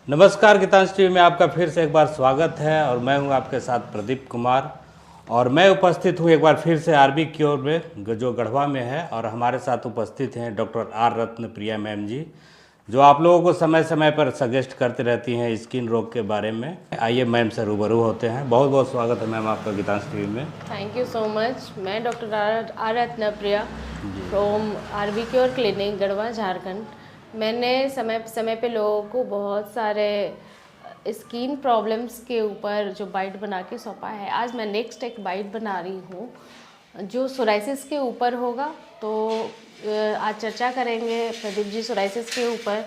नमस्कार, गीतांश टीवी में आपका फिर से एक बार स्वागत है और मैं हूं आपके साथ प्रदीप कुमार। और मैं उपस्थित हूं एक बार फिर से आरबी क्योर में, जो गढ़वा में है। और हमारे साथ उपस्थित हैं डॉक्टर आर रत्नप्रिया मैम जी, जो आप लोगों को समय समय पर सजेस्ट करते रहती हैं स्किन रोग के बारे में। आइए मैम से रूबरू होते हैं। बहुत बहुत स्वागत है मैम आपका गीतांश टीवी में। Thank you so much. मैं doctor R Ratnapriya from RB cure clinic Garhwa Jharkhand. मैंने समय समय पे लोगों को बहुत सारे स्किन प्रॉब्लम्स के ऊपर जो बाइट बना के सौंपा है। आज मैं नेक्स्ट एक बाइट बना रही हूँ जो सोराइसिस के ऊपर होगा। तो आज चर्चा करेंगे प्रदीप जी सोराइसिस के ऊपर।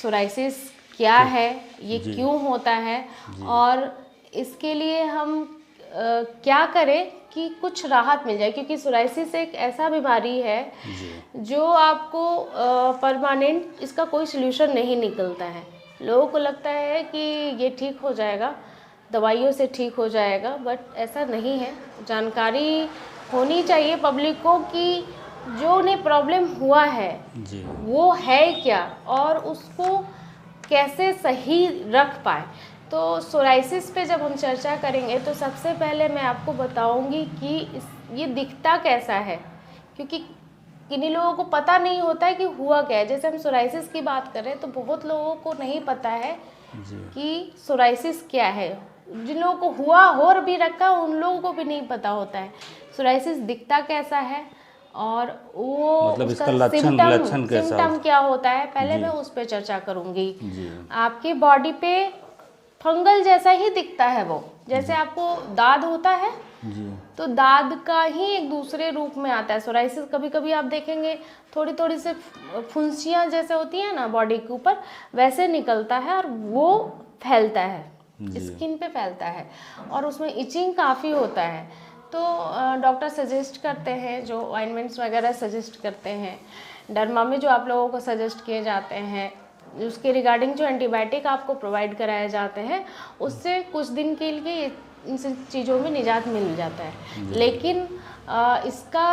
सोराइसिस क्या है, ये क्यों होता है और इसके लिए हम क्या करें कि कुछ राहत मिल जाए, क्योंकि सोराइसिस एक ऐसा बीमारी है जो आपको परमानेंट इसका कोई सल्यूशन नहीं निकलता है। लोगों को लगता है कि ये ठीक हो जाएगा, दवाइयों से ठीक हो जाएगा, बट ऐसा नहीं है। जानकारी होनी चाहिए पब्लिक को कि जो उन्हें प्रॉब्लम हुआ है वो है क्या और उसको कैसे सही रख पाए। तो सोराइसिस पे जब हम चर्चा करेंगे तो सबसे पहले मैं आपको बताऊंगी कि ये दिखता कैसा है, क्योंकि किन्हीं लोगों को पता नहीं होता है कि हुआ क्या है। जैसे हम सोराइसिस की बात करें तो बहुत लोगों को नहीं पता है कि सोराइसिस क्या है। जिन लोगों को हुआ हो भी रखा उन लोगों को भी नहीं पता होता है सोराइसिस दिखता कैसा है और वो मतलब उसका इसका सिम्टम क्या होता है। पहले मैं उस पर चर्चा करूंगी। आपकी बॉडी पे फंगल जैसा ही दिखता है वो, जैसे आपको दाद होता है तो दाद का ही एक दूसरे रूप में आता है सोराइसिस। कभी कभी आप देखेंगे थोड़ी थोड़ी से फुंसियाँ जैसे होती हैं ना बॉडी के ऊपर, वैसे निकलता है और वो फैलता है, स्किन पे फैलता है और उसमें इचिंग काफ़ी होता है। तो डॉक्टर सजेस्ट करते हैं, जो ऑइंटमेंट्स वगैरह सजेस्ट करते हैं, डर्मा में जो आप लोगों को सजेस्ट किए जाते हैं, उसके रिगार्डिंग जो एंटीबायोटिक आपको प्रोवाइड कराए जाते हैं, उससे कुछ दिन के लिए इन चीज़ों में निजात मिल जाता है। लेकिन इसका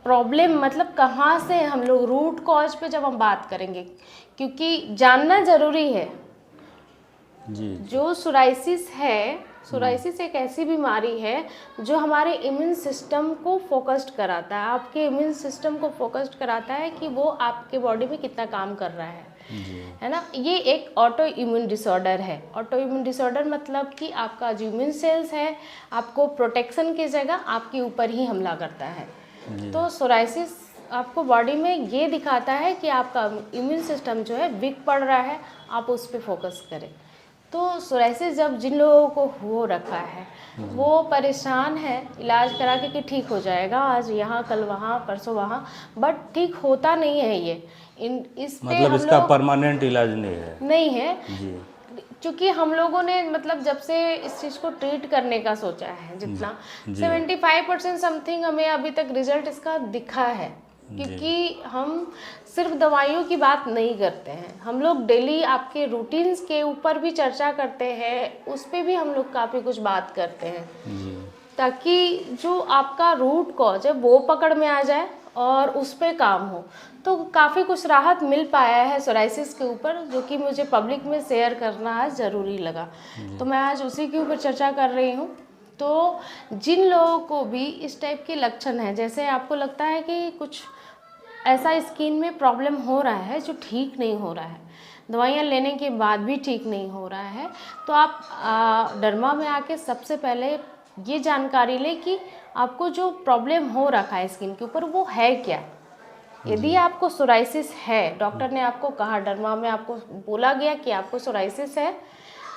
प्रॉब्लम मतलब कहाँ से हम लोग रूट कॉज पे जब हम बात करेंगे, क्योंकि जानना ज़रूरी है। जो सोराइसिस है, सोराइसिस एक ऐसी बीमारी है जो हमारे इम्यून सिस्टम को फोकस्ड कराता है। आपके इम्यून सिस्टम को फोकस्ड कराता है कि वो आपके बॉडी में कितना काम कर रहा है ना। ये एक ऑटो इम्यून डिसऑर्डर है। ऑटो इम्यून डिसऑर्डर मतलब कि आपका जो इम्यून सेल्स है आपको प्रोटेक्शन की जगह आपके ऊपर ही हमला करता है। तो सोराइसिस आपको बॉडी में ये दिखाता है कि आपका इम्यून सिस्टम जो है वीक पड़ रहा है, आप उस पर फोकस करें। तो सोराइसिस जब जिन लोगों को हो रखा है वो परेशान है, इलाज करा के ठीक हो जाएगा, आज यहाँ कल वहाँ परसों वहाँ, बट ठीक होता नहीं है ये। इस पे मतलब इसका परमानेंट इलाज नहीं है क्योंकि हम लोगों ने मतलब जब से इस चीज़ को ट्रीट करने का सोचा है, जितना 75% समथिंग हमें अभी तक रिजल्ट इसका दिखा है, क्योंकि हम सिर्फ दवाइयों की बात नहीं करते हैं। हम लोग डेली आपके रूटीन्स के ऊपर भी चर्चा करते हैं, उस पर भी हम लोग काफ़ी कुछ बात करते हैं, ताकि जो आपका रूट कॉज है वो पकड़ में आ जाए और उस पर काम हो। तो काफ़ी कुछ राहत मिल पाया है सोराइसिस के ऊपर, जो कि मुझे पब्लिक में शेयर करना आज ज़रूरी लगा। तो मैं आज उसी के ऊपर चर्चा कर रही हूँ। तो जिन लोगों को भी इस टाइप के लक्षण हैं, जैसे आपको लगता है कि कुछ ऐसा स्किन में प्रॉब्लम हो रहा है जो ठीक नहीं हो रहा है, दवाइयाँ लेने के बाद भी ठीक नहीं हो रहा है, तो आप डर्मा में आके सबसे पहले ये जानकारी लें कि आपको जो प्रॉब्लम हो रखा है स्किन के ऊपर वो है क्या। यदि आपको सोराइसिस है, डॉक्टर ने आपको कहा, डर्मा में आपको बोला गया कि आपको सोराइसिस है,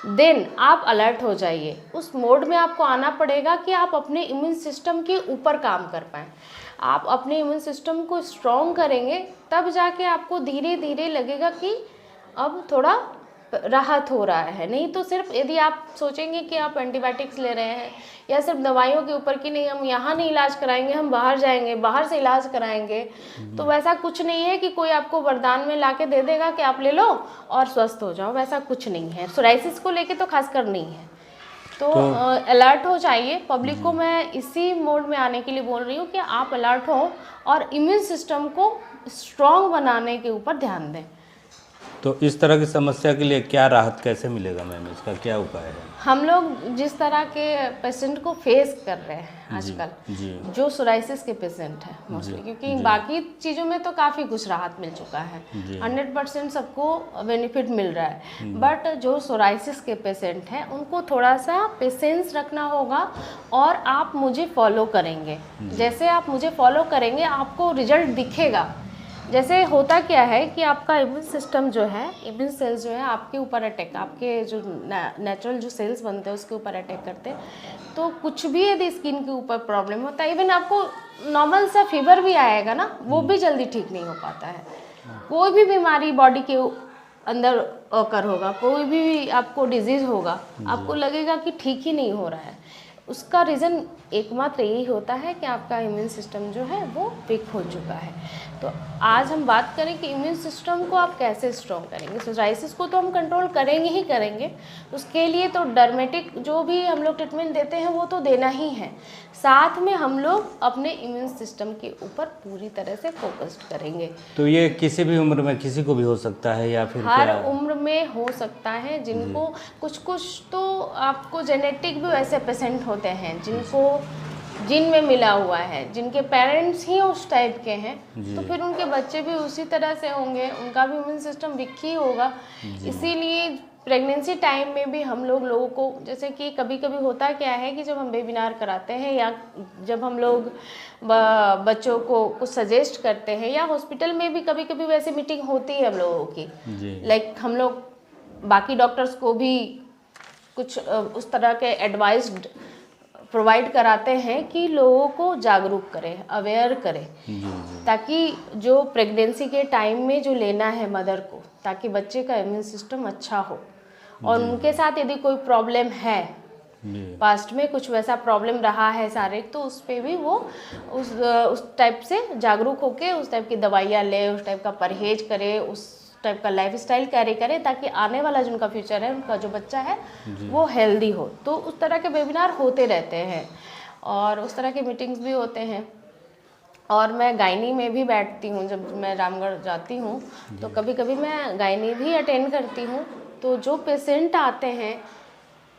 देन आप अलर्ट हो जाइए। उस मोड में आपको आना पड़ेगा कि आप अपने इम्यून सिस्टम के ऊपर काम कर पाएँ। आप अपने इम्यून सिस्टम को स्ट्रॉन्ग करेंगे तब जाके आपको धीरे धीरे लगेगा कि अब थोड़ा राहत हो रहा है। नहीं तो सिर्फ यदि आप सोचेंगे कि आप एंटीबायोटिक्स ले रहे हैं या सिर्फ दवाइयों के ऊपर कि नहीं हम यहाँ नहीं इलाज कराएंगे, हम बाहर जाएंगे, बाहर से इलाज कराएंगे, तो वैसा कुछ नहीं है कि कोई आपको वरदान में लाके दे देगा कि आप ले लो और स्वस्थ हो जाओ। वैसा कुछ नहीं है, सोराइसिस को लेके तो खासकर नहीं है। तो अलर्ट हो जाइए। पब्लिक को मैं इसी मोड में आने के लिए बोल रही हूँ कि आप अलर्ट हो और इम्यून सिस्टम को स्ट्रॉन्ग बनाने के ऊपर ध्यान दें। तो इस तरह की समस्या के लिए क्या राहत कैसे मिलेगा मैम, इसका क्या उपाय है? हम लोग जिस तरह के पेशेंट को फेस कर रहे हैं आजकल, जी जो सोराइसिस के पेशेंट हैं मोस्टली, क्योंकि बाकी चीज़ों में तो काफ़ी कुछ राहत मिल चुका है, 100% सबको बेनिफिट मिल रहा है, बट जो सोराइसिस के पेशेंट हैं उनको थोड़ा सा पेशेंस रखना होगा। और आप मुझे फॉलो करेंगे, जैसे आप मुझे फॉलो करेंगे आपको रिजल्ट दिखेगा। जैसे होता क्या है कि आपका इम्यून सिस्टम जो है, इम्यून सेल्स जो है आपके ऊपर अटैक, आपके जो नेचुरल जो सेल्स बनते हैं उसके ऊपर अटैक करते हैं। तो कुछ भी यदि स्किन के ऊपर प्रॉब्लम होता है, इवन आपको नॉर्मल सा फीवर भी आएगा ना, वो भी जल्दी ठीक नहीं हो पाता है। कोई भी बीमारी बॉडी के अंदर अकर होगा, कोई भी आपको डिजीज़ होगा, आपको लगेगा कि ठीक ही नहीं हो रहा है। उसका रीज़न एकमात्र यही होता है कि आपका इम्यून सिस्टम जो है वो वीक हो चुका है। तो आज हम बात करें कि इम्यून सिस्टम को आप कैसे स्ट्रॉन्ग करेंगे। सोराइसिस को तो हम कंट्रोल करेंगे ही करेंगे, उसके लिए तो डर्मेटिक जो भी हम लोग ट्रीटमेंट देते हैं वो तो देना ही है। साथ में हम लोग अपने इम्यून सिस्टम के ऊपर पूरी तरह से फोकस्ड करेंगे। तो ये किसी भी उम्र में किसी को भी हो सकता है या फिर हर क्या? उम्र में हो सकता है। जिनको कुछ तो आपको जेनेटिक भी वैसे पेशेंट होते हैं जिनको जिन में मिला हुआ है, जिनके पेरेंट्स ही उस टाइप के हैं, तो फिर उनके बच्चे भी उसी तरह से होंगे, उनका भी इम्यून सिस्टम वीक ही होगा। इसीलिए प्रेगनेंसी टाइम में भी हम लोगों को, जैसे कि कभी कभी होता क्या है कि जब हम वेबिनार कराते हैं या जब हम लोग बच्चों को कुछ सजेस्ट करते हैं, या हॉस्पिटल में भी कभी कभी वैसे मीटिंग होती है हम लोगों की, लाइक हम लोग बाकी डॉक्टर्स को भी कुछ उस तरह के एडवाइस प्रोवाइड कराते हैं कि लोगों को जागरूक करें, अवेयर करें, ताकि जो प्रेगनेंसी के टाइम में जो लेना है मदर को, ताकि बच्चे का इम्यून सिस्टम अच्छा हो। और उनके साथ यदि कोई प्रॉब्लम है, पास्ट में कुछ वैसा प्रॉब्लम रहा है सारे, तो उस पर भी वो उस टाइप से जागरूक होके उस टाइप की दवाइयाँ ले, उस टाइप का परहेज करे, उस टाइप का लाइफस्टाइल कैरी करें, ताकि आने वाला जिनका फ्यूचर है, उनका जो बच्चा है वो हेल्दी हो। तो उस तरह के वेबिनार होते रहते हैं और उस तरह के मीटिंग्स भी होते हैं। और मैं गायनी में भी बैठती हूँ, जब मैं रामगढ़ जाती हूँ तो कभी कभी मैं गायनी भी अटेंड करती हूँ। तो जो पेशेंट आते हैं,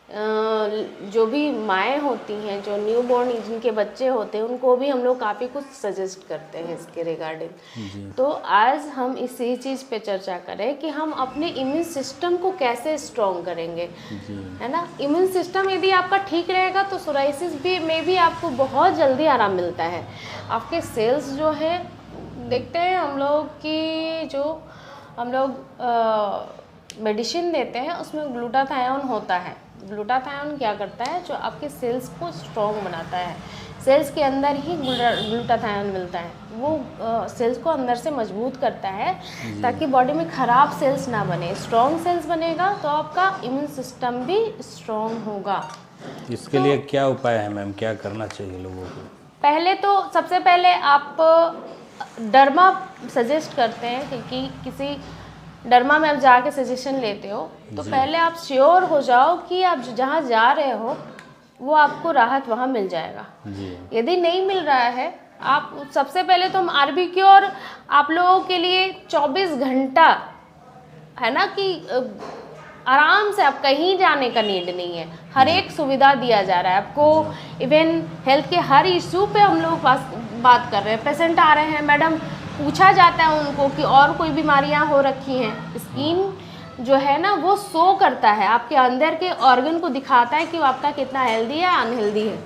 जो भी माएँ होती हैं, जो न्यूबॉर्न जिनके बच्चे होते हैं, उनको भी हम लोग काफ़ी कुछ सजेस्ट करते हैं इसके रिगार्डिंग। तो आज हम इसी चीज़ पे चर्चा करें कि हम अपने इम्यून सिस्टम को कैसे स्ट्रॉन्ग करेंगे, है ना। इम्यून सिस्टम यदि आपका ठीक रहेगा तो सोराइसिस भी में भी आपको बहुत जल्दी आराम मिलता है। आपके सेल्स जो है, देखते हैं हम लोग कि जो हम लोग मेडिसिन देते हैं उसमें ग्लूटाथायोन होता है। ग्लूटाथायोन क्या करता है, जो आपके सेल्स को स्ट्रॉन्ग बनाता है। सेल्स के अंदर ही ग्लूटाथायोन मिलता है, वो सेल्स को अंदर से मजबूत करता है ताकि बॉडी में ख़राब सेल्स ना बने, स्ट्रॉन्ग सेल्स बनेगा तो आपका इम्यून सिस्टम भी स्ट्रॉन्ग होगा। इसके लिए क्या उपाय है मैम, क्या करना चाहिए लोगों को? पहले तो सबसे पहले आप डर्मा सजेस्ट करते हैं, क्योंकि किसी डर्मा में आप जाके सजेशन लेते हो तो पहले आप श्योर हो जाओ कि आप जहाँ जा रहे हो वो आपको राहत वहाँ मिल जाएगा। यदि नहीं मिल रहा है, आप सबसे पहले तो हम RBCure आप लोगों के लिए 24 घंटा, है ना, कि आराम से आप कहीं जाने का नीड नहीं है, हर एक सुविधा दिया जा रहा है आपको। इवन हेल्थ के हर इशू पे हम लोग बात कर रहे हैं। पेशेंट आ रहे हैं, मैडम पूछा जाता है उनको कि और कोई बीमारियां हो रखी हैं। स्किन जो है ना वो शो करता है, आपके अंदर के ऑर्गन को दिखाता है कि आपका कितना हेल्दी है, अनहेल्दी है,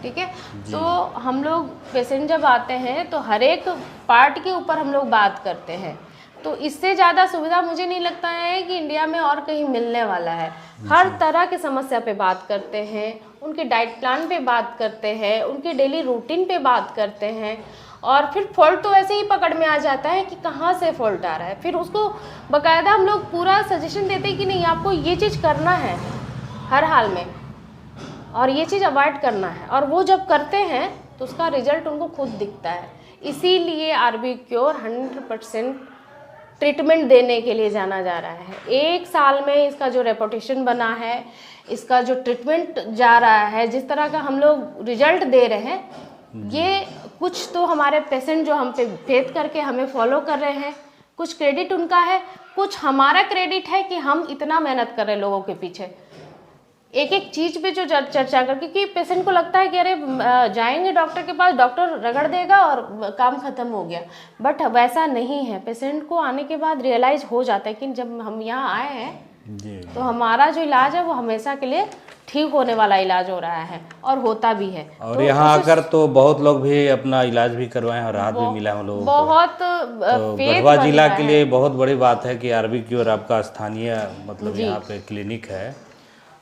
ठीक है। तो हम लोग पेशेंट जब आते हैं तो हर एक पार्ट के ऊपर हम लोग बात करते हैं। तो इससे ज़्यादा सुविधा मुझे नहीं लगता है कि इंडिया में और कहीं मिलने वाला है। हर तरह की समस्या पे बात करते हैं, उनके डाइट प्लान पे बात करते हैं, उनके डेली रूटीन पे बात करते हैं। और फिर फॉल्ट तो ऐसे ही पकड़ में आ जाता है कि कहाँ से फॉल्ट आ रहा है, फिर उसको बाकायदा हम लोग पूरा सजेशन देते हैं कि नहीं, आपको ये चीज़ करना है हर हाल में और ये चीज़ अवॉइड करना है। और वो जब करते हैं तो उसका रिजल्ट उनको खुद दिखता है। इसीलिए RBCure 100% ट्रीटमेंट देने के लिए जाना जा रहा है। 1 साल में इसका जो रेपुटेशन बना है, इसका जो ट्रीटमेंट जा रहा है, जिस तरह का हम लोग रिजल्ट दे रहे हैं, ये कुछ तो हमारे पेशेंट जो हम पे फेथ करके हमें फॉलो कर रहे हैं, कुछ क्रेडिट उनका है, कुछ हमारा क्रेडिट है कि हम इतना मेहनत कर रहे हैं लोगों के पीछे, एक एक चीज पे जो चर्चा कर, क्योंकि पेशेंट को लगता है कि अरे जाएंगे डॉक्टर के पास, डॉक्टर रगड़ देगा और काम खत्म हो गया, बट वैसा नहीं है। पेशेंट को आने के बाद रियलाइज हो जाता है कि जब हम यहाँ आए हैं तो हमारा जो इलाज है वो हमेशा के लिए ठीक होने वाला इलाज हो रहा है और होता भी है। और तो यहाँ आकर तो बहुत लोग भी अपना इलाज भी करवाए और राहत भी मिला हम लोगों को। बहुत तो फेथ गढ़वा बन जिला रहा के है। लिए बहुत बड़ी बात है कि आरबी क्योर आपका स्थानीय मतलब यहाँ पे क्लिनिक है।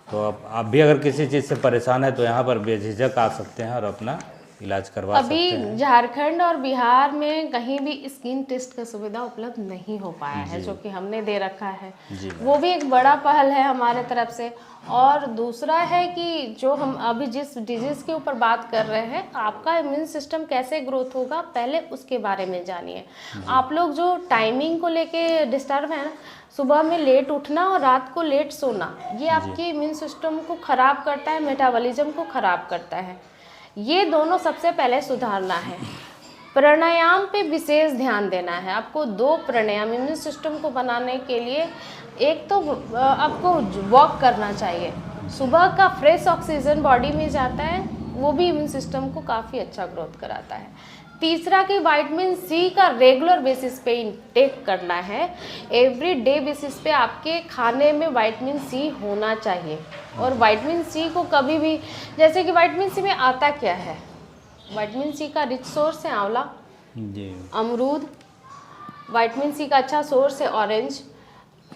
तो आप भी अगर किसी चीज़ से परेशान है तो यहाँ पर बेझिझक आ सकते हैं और अपना इलाज करवा सकते हैं। अभी झारखंड और बिहार में कहीं भी स्किन टेस्ट का सुविधा उपलब्ध नहीं हो पाया है, जो कि हमने दे रखा है। वो भी एक बड़ा पहल है हमारे तरफ से। और दूसरा है कि जो हम अभी जिस डिजीज़ के ऊपर बात कर रहे हैं, आपका इम्यून सिस्टम कैसे ग्रोथ होगा, पहले उसके बारे में जानिए। आप लोग जो टाइमिंग को लेके डिस्टर्ब है ना, सुबह में लेट उठना और रात को लेट सोना, ये आपके इम्यून सिस्टम को ख़राब करता है, मेटाबॉलिज्म को ख़राब करता है। ये दोनों सबसे पहले सुधारना है। प्राणायाम पे विशेष ध्यान देना है आपको। 2 प्राणायाम इम्यून सिस्टम को बनाने के लिए, एक तो आपको वॉक करना चाहिए, सुबह का फ्रेश ऑक्सीजन बॉडी में जाता है, वो भी इम्यून सिस्टम को काफ़ी अच्छा ग्रोथ कराता है। तीसरा कि विटामिन सी का रेगुलर बेसिस पे इंटेक करना है। एवरी डे बेसिस पे आपके खाने में विटामिन सी होना चाहिए। और विटामिन सी को कभी भी, जैसे कि विटामिन सी में आता क्या है, विटामिन सी का रिच सोर्स है आंवला, अमरूद, विटामिन सी का अच्छा सोर्स है ऑरेंज।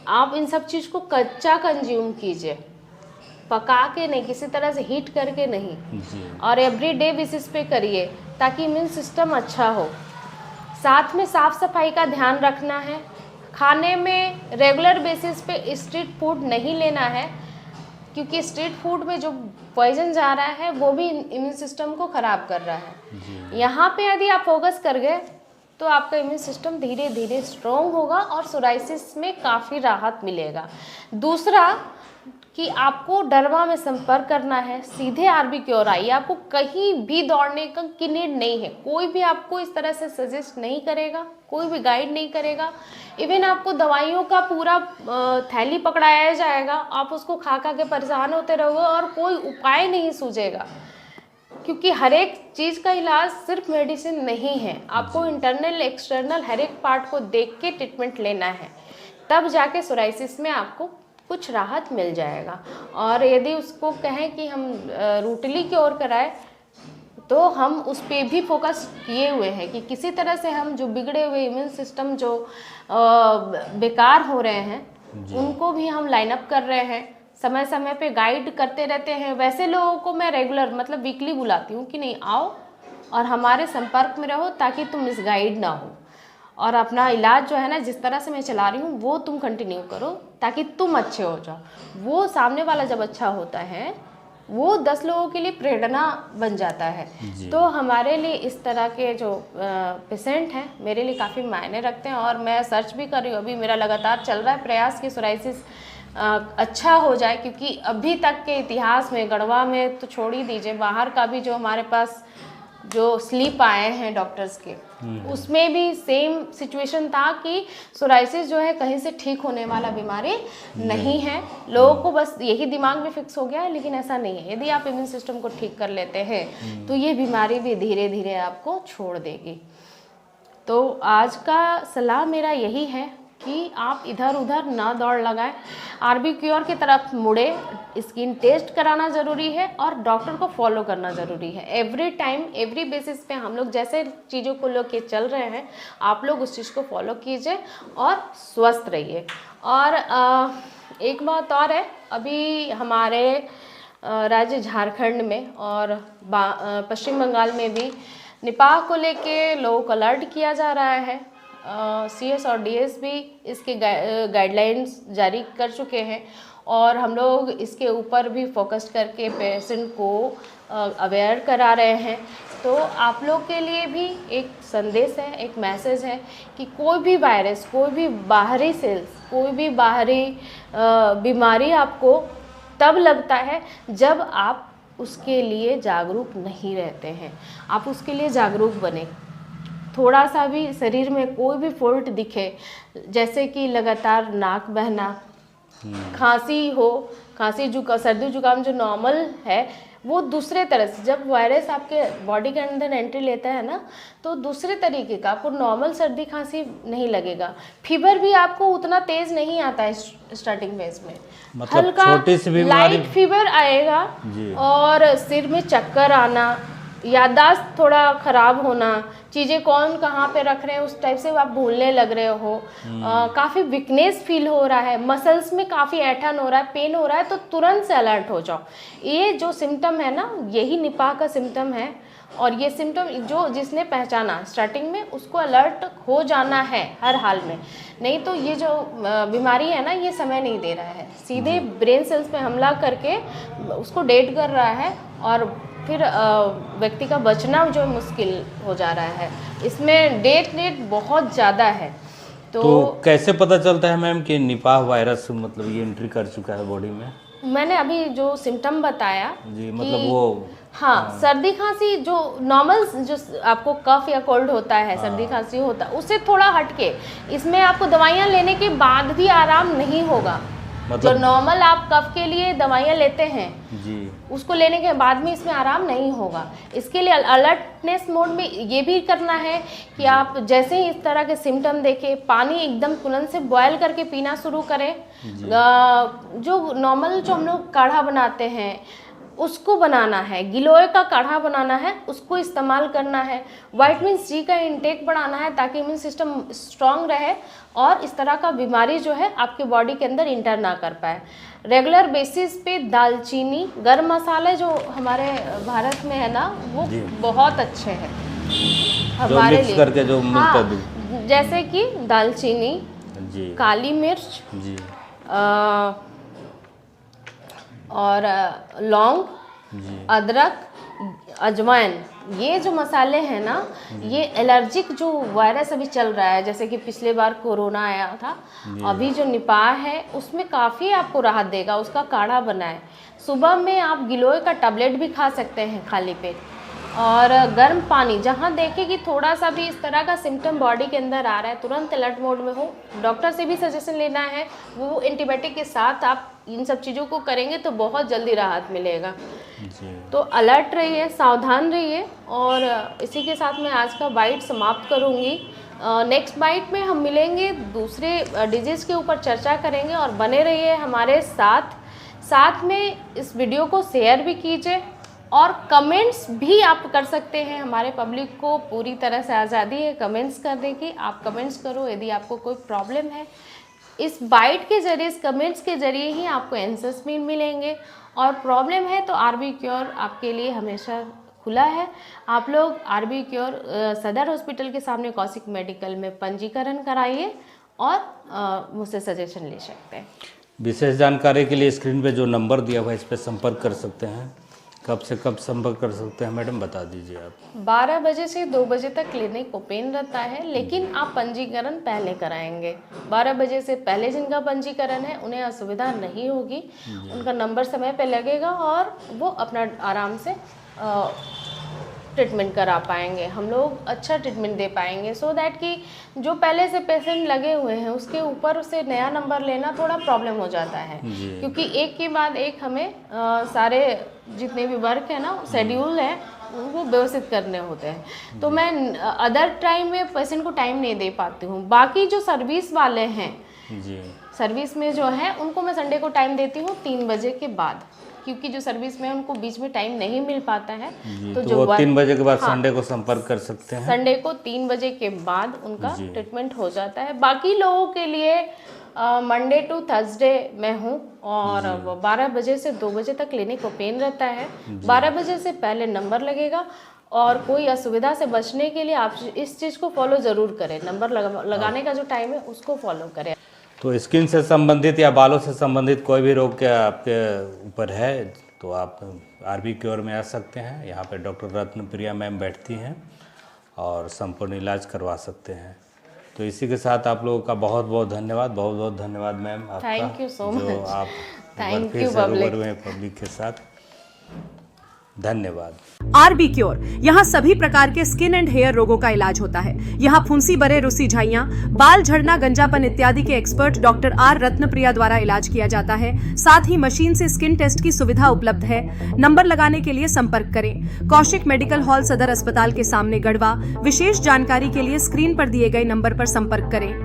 आप इन सब चीज़ को कच्चा कंज्यूम कीजिए, पका के नहीं, किसी तरह से हीट करके नहीं, और एवरी डे बेसिस पे करिए ताकि इम्यून सिस्टम अच्छा हो। साथ में साफ सफाई का ध्यान रखना है। खाने में रेगुलर बेसिस पे स्ट्रीट फूड नहीं लेना है, क्योंकि स्ट्रीट फूड में जो पॉइजन जा रहा है वो भी इम्यून सिस्टम को ख़राब कर रहा है। यहाँ पे यदि आप फोकस कर गए तो आपका इम्यून सिस्टम धीरे धीरे स्ट्रॉन्ग होगा और सोराइसिस में काफ़ी राहत मिलेगा। दूसरा कि आपको डरवा में संपर्क करना है, सीधे आरबी क्योर आइए। आपको कहीं भी दौड़ने का की नीड नहीं है, कोई भी आपको इस तरह से सजेस्ट नहीं करेगा, कोई भी गाइड नहीं करेगा। इवन आपको दवाइयों का पूरा थैली पकड़ाया जाएगा, आप उसको खा खा के परेशान होते रहोगे और कोई उपाय नहीं सूझेगा, क्योंकि हर एक चीज़ का इलाज सिर्फ मेडिसिन नहीं है। आपको इंटरनल एक्सटर्नल हर एक पार्ट को देख के ट्रीटमेंट लेना है, तब जाके सोराइसिस में आपको कुछ राहत मिल जाएगा। और यदि उसको कहें कि हम रूटली क्योर कराएं, तो हम उस पर भी फोकस किए हुए हैं कि किसी तरह से हम जो बिगड़े हुए इम्यून सिस्टम जो बेकार हो रहे हैं, उनको भी हम लाइन अप कर रहे हैं, समय समय पे गाइड करते रहते हैं। वैसे लोगों को मैं रेगुलर मतलब वीकली बुलाती हूँ कि नहीं, आओ और हमारे संपर्क में रहो ताकि तुम मिसगाइड ना हो, और अपना इलाज जो है ना, जिस तरह से मैं चला रही हूँ वो तुम कंटिन्यू करो ताकि तुम अच्छे हो जाओ। वो सामने वाला जब अच्छा होता है, वो 10 लोगों के लिए प्रेरणा बन जाता है। तो हमारे लिए इस तरह के जो पेशेंट हैं मेरे लिए काफ़ी मायने रखते हैं। और मैं सर्च भी कर रही हूँ, अभी मेरा लगातार चल रहा है प्रयास कि सोराइसिस अच्छा हो जाए, क्योंकि अभी तक के इतिहास में गढ़वा में तो छोड़ ही दीजिए, बाहर का भी जो हमारे पास जो स्लीप आए हैं डॉक्टर्स के, उसमें भी सेम सिचुएशन था कि सोराइसिस जो है कहीं से ठीक होने वाला बीमारी नहीं है। लोगों को बस यही दिमाग में फिक्स हो गया है, लेकिन ऐसा नहीं है। यदि आप इम्यून सिस्टम को ठीक कर लेते हैं तो ये बीमारी भी धीरे धीरे आपको छोड़ देगी। तो आज का सलाह मेरा यही है कि आप इधर उधर ना दौड़ लगाएं, आरबी क्योर की तरफ मुड़े, स्किन टेस्ट कराना ज़रूरी है और डॉक्टर को फॉलो करना ज़रूरी है। एवरी टाइम एवरी बेसिस पे हम लोग जैसे चीज़ों को लेके चल रहे हैं, आप लोग उस चीज़ को फॉलो कीजिए और स्वस्थ रहिए। और एक बात और है, अभी हमारे राज्य झारखंड में और पश्चिम बंगाल में भी निपाह को लेके लोगों को अलर्ट किया जा रहा है। CS और DS भी इसके गाइडलाइंस जारी कर चुके हैं और हम लोग इसके ऊपर भी फोकस करके पेशेंट को अवेयर करा रहे हैं। तो आप लोग के लिए भी एक संदेश है, एक मैसेज है कि कोई भी वायरस, कोई भी बाहरी सेल्स, कोई भी बाहरी बीमारी आपको तब लगता है जब आप उसके लिए जागरूक नहीं रहते हैं। आप उसके लिए जागरूक बने। थोड़ा सा भी शरीर में कोई भी फॉल्ट दिखे, जैसे कि लगातार नाक बहना, खांसी हो, खांसी जुकाम, सर्दी जुकाम जो नॉर्मल है वो दूसरे तरह से, जब वायरस आपके बॉडी के अंदर एंट्री लेता है ना तो दूसरे तरीके का, आपको नॉर्मल सर्दी खांसी नहीं लगेगा। फीवर भी आपको उतना तेज नहीं आता है स्टार्टिंग फेज में, मतलब हल्का छोटी सी बीमारी लाइट फीवर आएगा जी। और सिर में चक्कर आना, याददाश्त थोड़ा खराब होना, चीज़ें कौन कहाँ पे रख रहे हैं उस टाइप से आप भूलने लग रहे हो, काफ़ी वीकनेस फील हो रहा है, मसल्स में काफ़ी ऐंठन हो रहा है, पेन हो रहा है, तो तुरंत से अलर्ट हो जाओ। ये जो सिम्टम है ना, यही निपाह का सिम्टम है। और ये सिम्टम जो जिसने पहचाना स्टार्टिंग में, उसको अलर्ट हो जाना है हर हाल में। नहीं तो ये जो बीमारी है ना, ये समय नहीं दे रहा है, सीधे ब्रेन सेल्स पे हमला करके उसको डेड कर रहा है और फिर व्यक्ति का बचना जो मुश्किल हो जा रहा है। इसमें डेथ रेट बहुत ज़्यादा है। तो कैसे पता चलता है मैम कि निपाह वायरस मतलब ये एंट्री कर चुका है बॉडी में? मैंने अभी जो सिम्टम बताया जी, मतलब वो हाँ, सर्दी खांसी जो नॉर्मल जो आपको कफ या कोल्ड होता है, सर्दी खांसी होता है, उससे थोड़ा हटके इसमें आपको दवाइयाँ लेने के बाद भी आराम नहीं होगा। मतलब जो नॉर्मल आप कफ के लिए दवाइयाँ लेते हैं जी, उसको लेने के बाद में इसमें आराम नहीं होगा। इसके लिए अलर्टनेस मोड में ये भी करना है कि आप जैसे ही इस तरह के सिम्टम देखें, पानी एकदम तुरंत से बॉयल करके पीना शुरू करें। जो नॉर्मल जो हम लोग काढ़ा बनाते हैं उसको बनाना है, गिलोय का काढ़ा बनाना है, उसको इस्तेमाल करना है। विटामिन सी का इंटेक बढ़ाना है ताकि इम्यून सिस्टम स्ट्रांग रहे और इस तरह का बीमारी जो है आपके बॉडी के अंदर इंटर ना कर पाए। रेगुलर बेसिस पे दालचीनी, गरम मसाले जो हमारे भारत में है ना, वो बहुत अच्छे हैं हमारे लिए, करके जो मिलता है। हाँ, जैसे कि दालचीनी जी, काली मिर्च जी, और लौंग, अदरक, अजवाइन, ये जो मसाले हैं ना, ये एलर्जिक जो वायरस अभी चल रहा है, जैसे कि पिछले बार कोरोना आया था, अभी जो निपाह है उसमें काफ़ी आपको राहत देगा। उसका काढ़ा बनाएं, सुबह में आप गिलोय का टैबलेट भी खा सकते हैं खाली पेट, और गर्म पानी, जहाँ देखें कि थोड़ा सा भी इस तरह का सिम्टम बॉडी के अंदर आ रहा है, तुरंत अलर्ट मोड में हो, डॉक्टर से भी सजेशन लेना है। वो एंटीबायोटिक के साथ आप इन सब चीज़ों को करेंगे तो बहुत जल्दी राहत मिलेगा जी। तो अलर्ट रहिए, सावधान रहिए। और इसी के साथ मैं आज का बाइट समाप्त करूँगी। नेक्स्ट बाइट में हम मिलेंगे, दूसरे डिजीज़ के ऊपर चर्चा करेंगे, और बने रहिए हमारे साथ में इस वीडियो को शेयर भी कीजिए और कमेंट्स भी आप कर सकते हैं। हमारे पब्लिक को पूरी तरह से आज़ादी है कमेंट्स करने की, आप कमेंट्स करो यदि आपको कोई प्रॉब्लम है। इस बाइट के जरिए, इस कमेंट्स के जरिए ही आपको आंसर्स भी मिलेंगे, और प्रॉब्लम है तो आरबी क्योर आपके लिए हमेशा खुला है। आप लोग आरबी क्योर सदर हॉस्पिटल के सामने कौशिक मेडिकल में पंजीकरण कराइए और मुझसे सजेशन ले सकते हैं। विशेष जानकारी के लिए स्क्रीन पे जो नंबर दिया हुआ है इस पर संपर्क कर सकते हैं। कब से कब संपर्क कर सकते हैं मैडम, बता दीजिए आप। 12 बजे से 2 बजे तक क्लिनिक ओपन रहता है, लेकिन आप पंजीकरण पहले कराएंगे। 12 बजे से पहले जिनका पंजीकरण है उन्हें असुविधा नहीं होगी, उनका नंबर समय पे लगेगा और वो अपना आराम से ट्रीटमेंट करा पाएंगे। हम लोग अच्छा ट्रीटमेंट दे पाएंगे, सो दैट कि जो पहले से पेशेंट लगे हुए हैं उसके ऊपर से नया नंबर लेना थोड़ा प्रॉब्लम हो जाता है, क्योंकि एक के बाद एक हमें सारे जितने भी वर्क है ना, शेड्यूल है, उनको व्यवस्थित करने होते हैं। तो मैं अदर टाइम में पेशेंट को टाइम नहीं दे पाती हूँ। बाकी जो सर्विस वाले हैं जी, सर्विस में जो है उनको मैं संडे को टाइम देती हूँ 3 बजे के बाद, क्योंकि जो सर्विस में उनको बीच में टाइम नहीं मिल पाता है। तो जो 3 बजे के बाद संडे को संपर्क कर सकते हैं। संडे को 3 बजे के बाद उनका ट्रीटमेंट हो जाता है। बाकी लोगों के लिए मंडे टू थर्सडे मैं हूँ, और 12 बजे से 2 बजे तक क्लिनिक ओपन रहता है। 12 बजे से पहले नंबर लगेगा, और कोई असुविधा से बचने के लिए आप इस चीज़ को फॉलो ज़रूर करें। नंबर लगाने का जो टाइम है उसको फॉलो करें। तो स्किन से संबंधित या बालों से संबंधित कोई भी रोग क्या आपके ऊपर है तो आप आरबी क्योर में आ सकते हैं। यहाँ पे डॉक्टर रत्नप्रिया मैम बैठती हैं और संपूर्ण इलाज करवा सकते हैं। तो इसी के साथ आप लोगों का बहुत बहुत धन्यवाद, बहुत बहुत धन्यवाद मैम आपका। Thank you so much. जो आप थैंक यू पब्लिक के साथ। धन्यवाद। आरबी क्योर, यहाँ सभी प्रकार के स्किन एंड हेयर रोगों का इलाज होता है। यहाँ फुंसी, बरे, रुसी, झाइयाँ, बाल झड़ना, गंजापन इत्यादि के एक्सपर्ट डॉक्टर आर रत्नप्रिया द्वारा इलाज किया जाता है। साथ ही मशीन से स्किन टेस्ट की सुविधा उपलब्ध है। नंबर लगाने के लिए संपर्क करें। कौशिक मेडिकल हॉल, सदर अस्पताल के सामने, गढ़वा। विशेष जानकारी के लिए स्क्रीन पर दिए गए नंबर पर संपर्क करें।